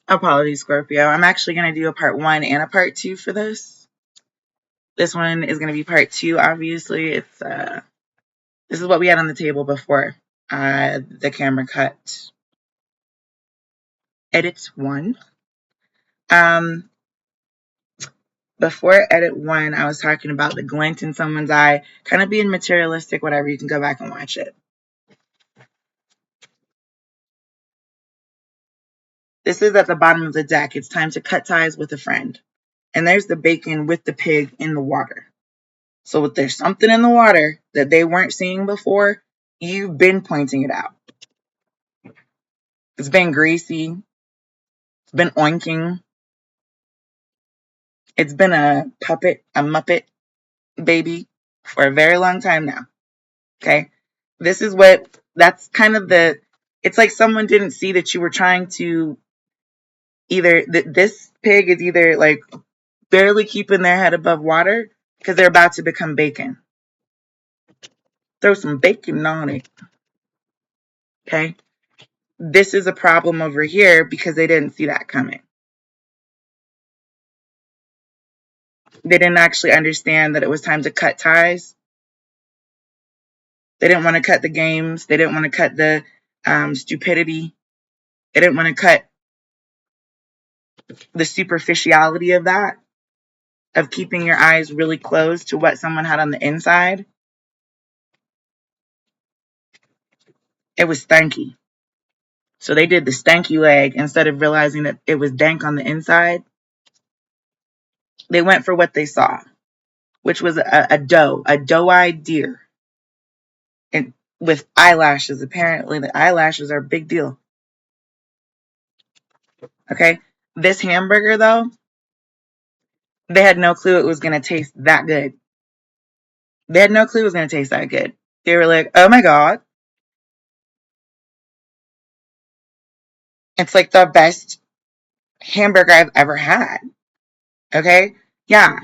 Apologies, Scorpio. I'm actually going to do a part 1 and a part 2 for this. This one is going to be part 2, obviously. This is what we had on the table before the camera cut. Edit 1. Before edit 1, I was talking about the glint in someone's eye, kind of being materialistic, whatever. You can go back and watch it. This is at the bottom of the deck. It's time to cut ties with a friend. And there's the bacon with the pig in the water. So if there's something in the water that they weren't seeing before, you've been pointing it out. It's been greasy. It's been oinking. It's been a puppet, a muppet baby for a very long time now. Okay? That's kind of it's like someone didn't see that you were trying to this pig is either like barely keeping their head above water because they're about to become bacon. Throw some bacon on it. Okay? This is a problem over here because they didn't see that coming. They didn't actually understand that it was time to cut ties. They didn't want to cut the games. They didn't want to cut the stupidity. They didn't want to cut the superficiality of that, of keeping your eyes really closed to what someone had on the inside. It was stanky. So they did the stanky leg instead of realizing that it was dank on the inside. They went for what they saw, which was a doe-eyed deer. And with eyelashes, apparently the eyelashes are a big deal. Okay? This hamburger, though, they had no clue it was going to taste that good. They had no clue it was going to taste that good. They were like, oh my God. It's like the best hamburger I've ever had. Okay? Yeah.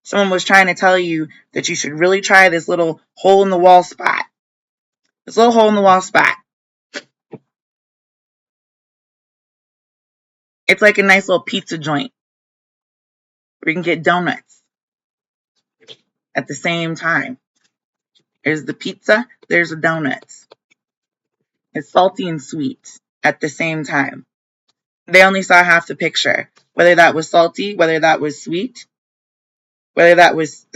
Someone was trying to tell you that you should really try this little hole in the wall spot. This little hole in the wall spot. It's like a nice little pizza joint where you can get donuts at the same time. There's the pizza, there's the donuts. It's salty and sweet at the same time. They only saw half the picture. Whether that was salty, whether that was sweet, whether that was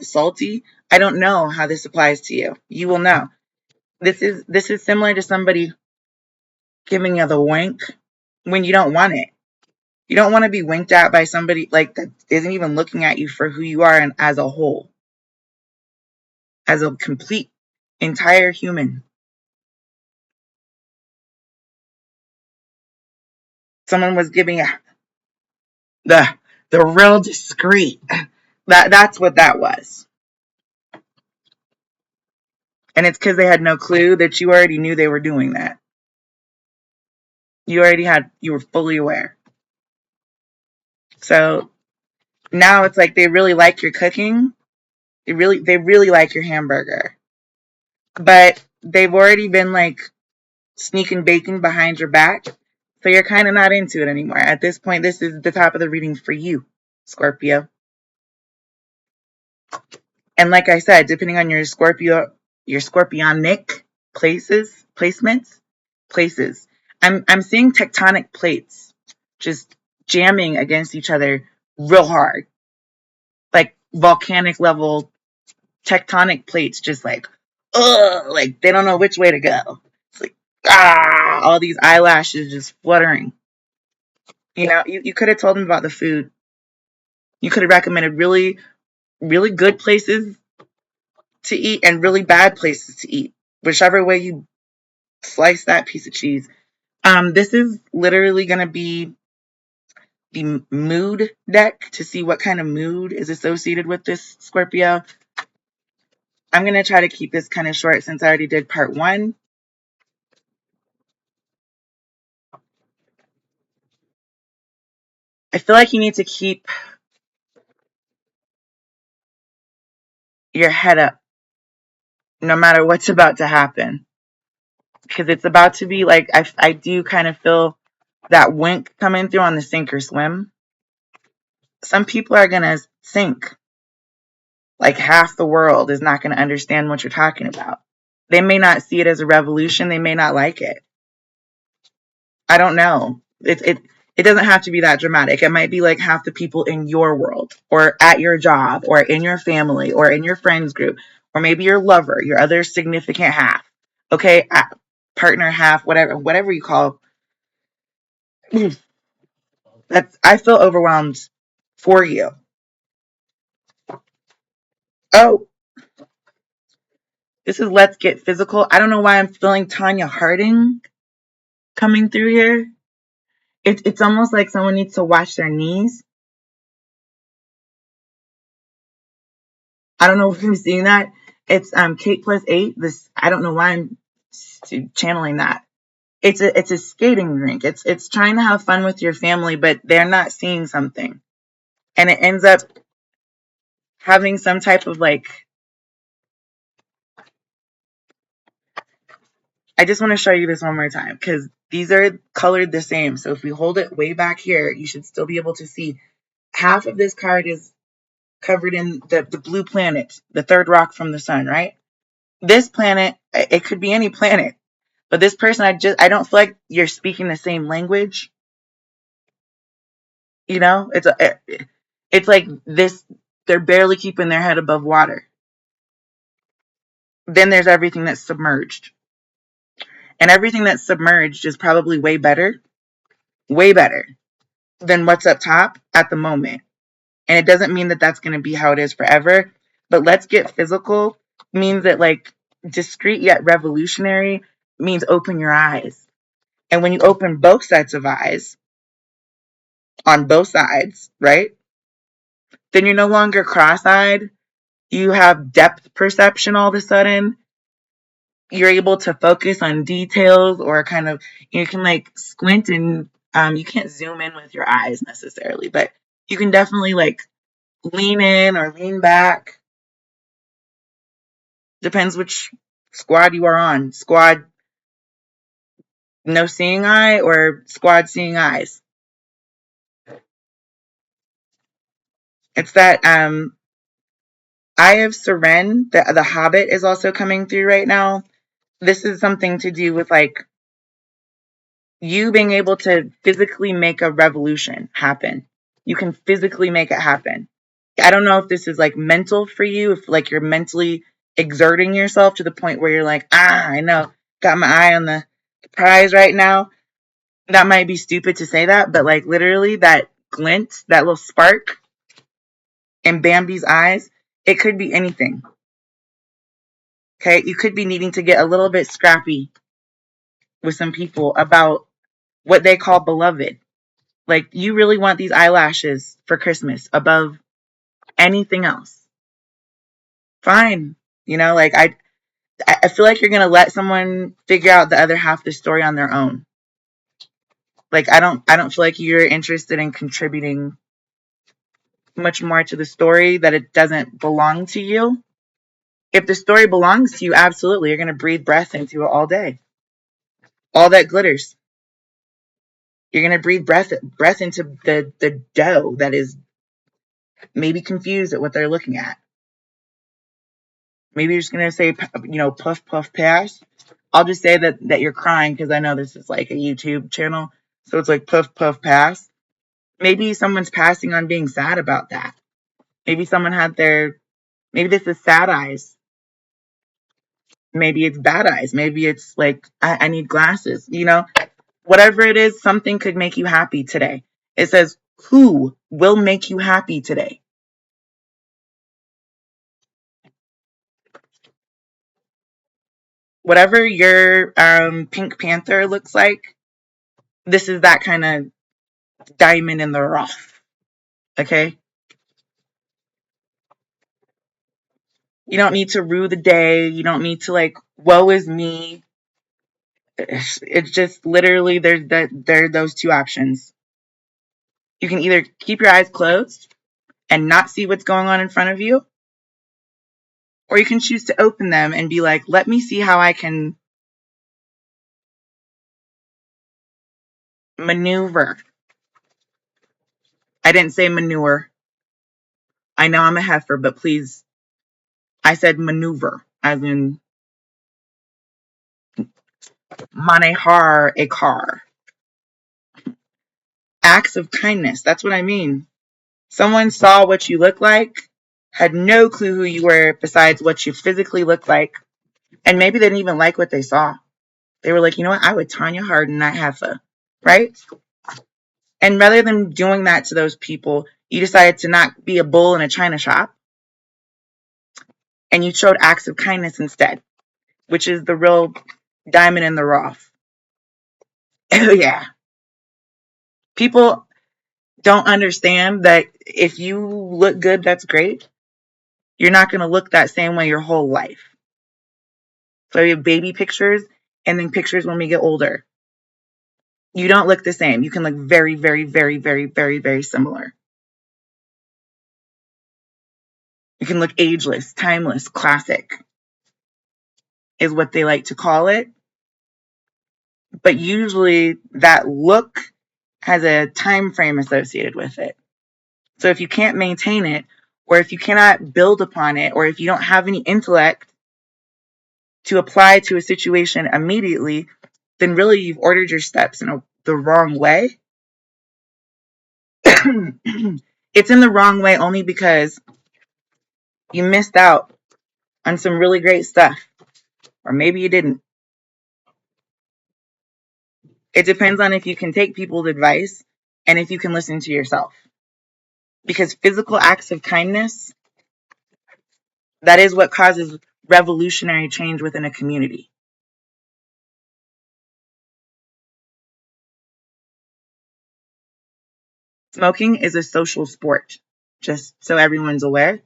salty. I don't know how this applies to you. You will know. This is similar to somebody giving you the wink when you don't want it. You don't want to be winked at by somebody like that isn't even looking at you for who you are and as a whole. As a complete, entire human. Someone was giving you the real discreet. That's what that was. And it's because they had no clue that you already knew they were doing that. You were fully aware. So now it's like they really like your cooking. They really like your hamburger. But they've already been like sneaking bacon behind your back. So you're kind of not into it anymore. At this point, this is the top of the reading for you, Scorpio. And like I said, depending on your scorpionic placements. I'm seeing tectonic plates just jamming against each other real hard. Like volcanic level tectonic plates just like, ugh, like they don't know which way to go. It's like, all these eyelashes just fluttering. You know, you could have told them about the food. You could have recommended really, really good places to eat and really bad places to eat. Whichever way you slice that piece of cheese. This is literally going to be the mood deck to see what kind of mood is associated with this Scorpio. I'm going to try to keep this kind of short since I already did part 1. I feel like you need to keep your head up no matter what's about to happen. Because it's about to be like, I do kind of feel that wink coming through on the sink or swim. Some people are going to sink. Like half the world is not going to understand what you're talking about. They may not see it as a revolution. They may not like it. I don't know. It doesn't have to be that dramatic. It might be like half the people in your world or at your job or in your family or in your friends group or maybe your lover, your other significant half. Okay, partner half, whatever you call. That's I feel overwhelmed for you. Oh, this is Let's Get Physical. I don't know why I'm feeling Tanya Harding coming through here. It's almost like someone needs to watch their knees. I don't know if you're seeing that. It's Kate plus 8. This I don't know why I'm channeling that. It's a skating rink. It's trying to have fun with your family, but they're not seeing something, and it ends up having some type of like. I just want to show you this one more time because these are colored the same. So if we hold it way back here, you should still be able to see half of this card is covered in the blue planet, the third rock from the sun, right? This planet, it could be any planet, but this person, I don't feel like you're speaking the same language. You know, it's like this. They're barely keeping their head above water. Then there's everything that's submerged, and everything that's submerged is probably way better than what's up top at the moment. And it doesn't mean that that's going to be how it is forever. But Let's Get Physical means that like discreet yet revolutionary means open your eyes. And when you open both sets of eyes on both sides, right? Then you're no longer cross-eyed. You have depth perception all of a sudden. You're able to focus on details or kind of, you can like squint and you can't zoom in with your eyes necessarily, but you can definitely like lean in or lean back. Depends which squad you are on. Squad no seeing eye or squad seeing eyes. It's that Eye of Seren, the Hobbit is also coming through right now. This is something to do with like you being able to physically make a revolution happen. You can physically make it happen. I don't know if this is like mental for you, if like you're mentally exerting yourself to the point where you're like, I know, got my eye on the prize right now. That might be stupid to say that, but like literally that glint, that little spark in Bambi's eyes, it could be anything. Okay, you could be needing to get a little bit scrappy with some people about what they call beloved. Like, you really want these eyelashes for Christmas above anything else. Fine. You know, like I feel like you're gonna let someone figure out the other half of the story on their own. Like I don't feel like you're interested in contributing much more to the story that it doesn't belong to you. If the story belongs to you, absolutely, you're gonna breathe breath into it all day. All that glitters. You're gonna breathe breath into the dough that is maybe confused at what they're looking at. Maybe you're just gonna say, puff puff pass. I'll just say that you're crying because I know this is like a YouTube channel, so it's like puff puff pass. Maybe someone's passing on being sad about that. Maybe someone had maybe this is sad eyes. Maybe it's bad eyes. Maybe it's like I need glasses. Whatever it is, something could make you happy today. It says, who will make you happy today? Whatever your Pink Panther looks like, this is that kind of diamond in the rough. Okay? You don't need to rue the day. You don't need to like, woe is me. It's just literally there are those two options. You can either keep your eyes closed and not see what's going on in front of you, or you can choose to open them and be like, let me see how I can Maneuver. I didn't say manure. I know I'm a heifer, but please, I said maneuver, as in manejar a car. Acts of kindness. That's what I mean. Someone saw what you look like, had no clue who you were besides what you physically look like, and maybe they didn't even like what they saw. They were like, you know what? I would Tanya Hardin that heifer, right? And rather than doing that to those people, you decided to not be a bull in a china shop, and you showed acts of kindness instead, which is the real diamond in the rough. Oh yeah. People don't understand that if you look good, that's great. You're not going to look that same way your whole life. So we have baby pictures and then pictures when we get older. You don't look the same. You can look very, very, very, very, very, very similar. You can look ageless, timeless, classic is what they like to call it. But usually that look has a time frame associated with it. So if you can't maintain it, or if you cannot build upon it, or if you don't have any intellect to apply to a situation immediately, then really you've ordered your steps in the wrong way. It's in the wrong way only because you missed out on some really great stuff, or maybe you didn't. It depends on if you can take people's advice and if you can listen to yourself. Because physical acts of kindness, that is what causes revolutionary change within a community. Smoking is a social sport, just so everyone's aware.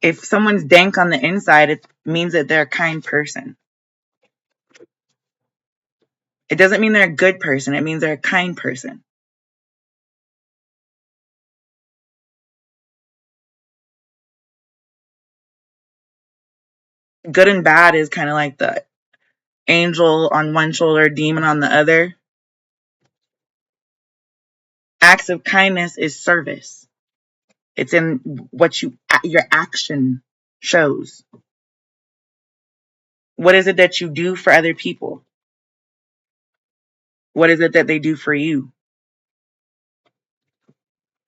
If someone's dank on the inside, it means that they're a kind person. It doesn't mean they're a good person. It means they're a kind person. Good and bad is kind of like the angel on one shoulder, demon on the other. Acts of kindness is service. It's in what your action shows. What is it that you do for other people? What is it that they do for you?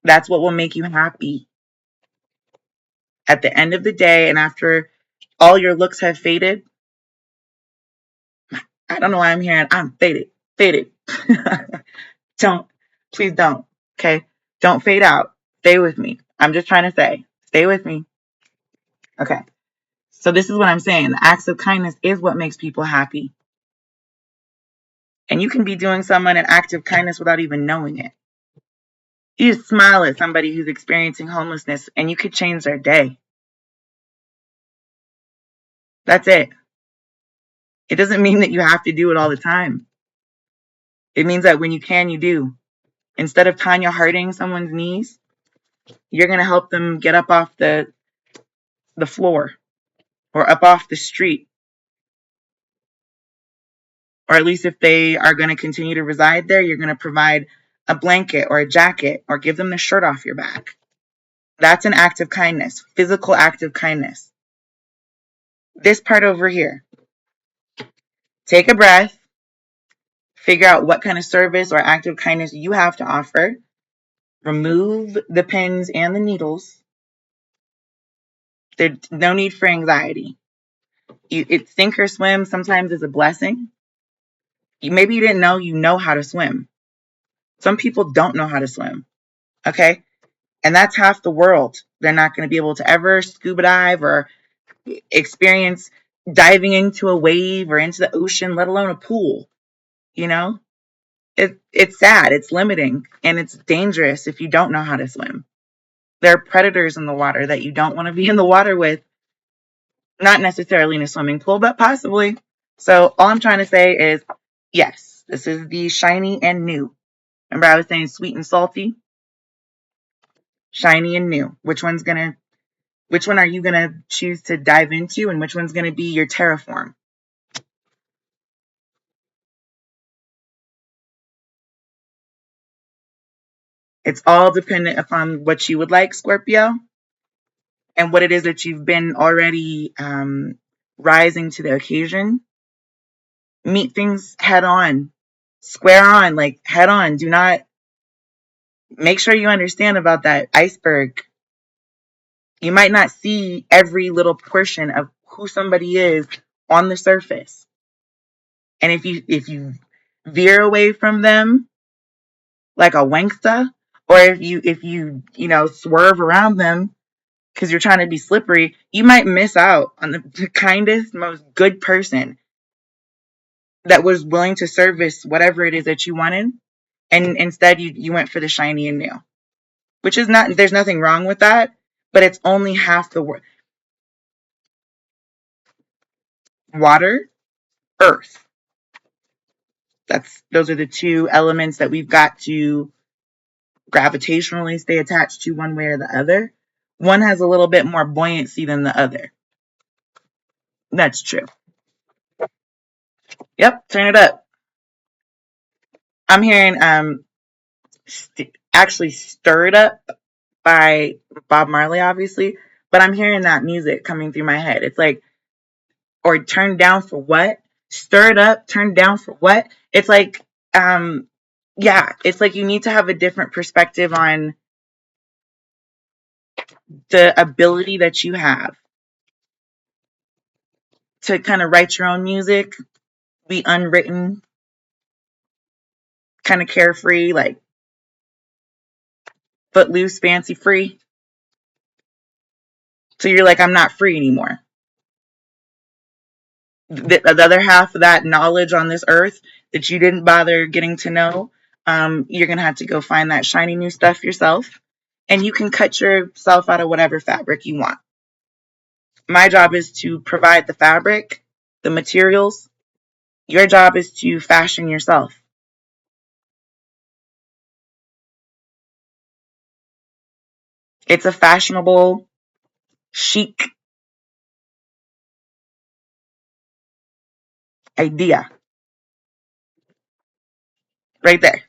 That's what will make you happy. At the end of the day, and after all your looks have faded, I don't know why I'm hearing I'm faded, faded. Don't, please don't. Okay, don't fade out. Stay with me. I'm just trying to say, stay with me. Okay. So this is what I'm saying. The acts of kindness is what makes people happy. And you can be doing someone an act of kindness without even knowing it. You just smile at somebody who's experiencing homelessness and you could change their day. That's it. It doesn't mean that you have to do it all the time. It means that when you can, you do. Instead of Tanya Harding someone's knees, you're going to help them get up off the floor or up off the street. Or at least if they are going to continue to reside there, you're going to provide a blanket or a jacket or give them the shirt off your back. That's an act of kindness, physical act of kindness. This part over here. Take a breath. Figure out what kind of service or act of kindness you have to offer. Remove the pins and the needles. There's no need for anxiety. It's sink or swim sometimes is a blessing. Maybe you didn't know you know how to swim. Some people don't know how to swim. Okay? And that's half the world. They're not going to be able to ever scuba dive or experience diving into a wave or into the ocean, let alone a pool. You know? It's sad. It's limiting. And it's dangerous if you don't know how to swim. There are predators in the water that you don't want to be in the water with. Not necessarily in a swimming pool, but possibly. So all I'm trying to say is, yes, this is the shiny and new. Remember I was saying sweet and salty? Shiny and new. Which one are you gonna choose to dive into and which one's gonna be your terraform? It's all dependent upon what you would like, Scorpio, and what it is that you've been already rising to the occasion. Meet things head on, square on, like head on. Do not, make sure you understand about that iceberg. You might not see every little portion of who somebody is on the surface. And if you veer away from them like a wanksta, or if you swerve around them because you're trying to be slippery, you might miss out on the kindest, most good person that was willing to service whatever it is that you wanted. And instead you went for the shiny and new, which is not, there's nothing wrong with that, but it's only half the work. Water, earth. Those are the two elements that we've got to gravitationally stay attached to one way or the other. One has a little bit more buoyancy than the other. That's true. Yep, turn it up. I'm hearing actually Stirred Up by Bob Marley, obviously, but I'm hearing that music coming through my head. It's like, or Turned Down for What? Stirred Up, Turned Down for What? It's like, yeah, it's like you need to have a different perspective on the ability that you have to kind of write your own music, be unwritten, kind of carefree, like footloose, fancy free. So you're like, I'm not free anymore. The other half of that knowledge on this earth that you didn't bother getting to know, you're going to have to go find that shiny new stuff yourself. And you can cut yourself out of whatever fabric you want. My job is to provide the fabric, the materials. Your job is to fashion yourself. It's a fashionable, chic idea right there.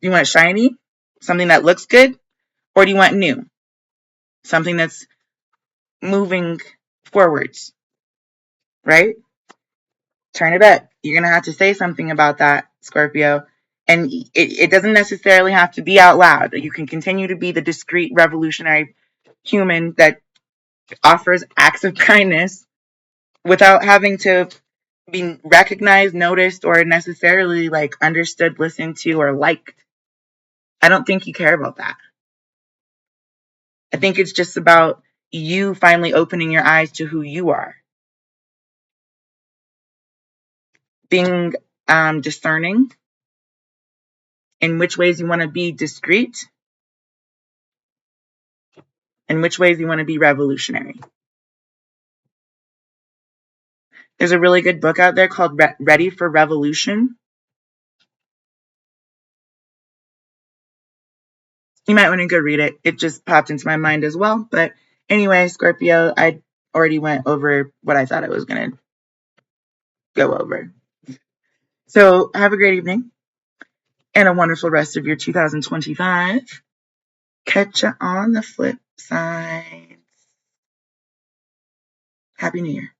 You want shiny, something that looks good, or do you want new, something that's moving forwards, right? Turn it up. You're going to have to say something about that, Scorpio. And it doesn't necessarily have to be out loud. You can continue to be the discreet, revolutionary human that offers acts of kindness without having to be recognized, noticed, or necessarily like understood, listened to, or liked. I don't think you care about that. I think it's just about you finally opening your eyes to who you are. Being discerning in which ways you want to be discreet, in which ways you want to be revolutionary. There's a really good book out there called Ready for Revolution. You might want to go read it. It just popped into my mind as well. But anyway, Scorpio, I already went over what I thought I was going to go over. So have a great evening and a wonderful rest of your 2025. Catch you on the flip side. Happy New Year.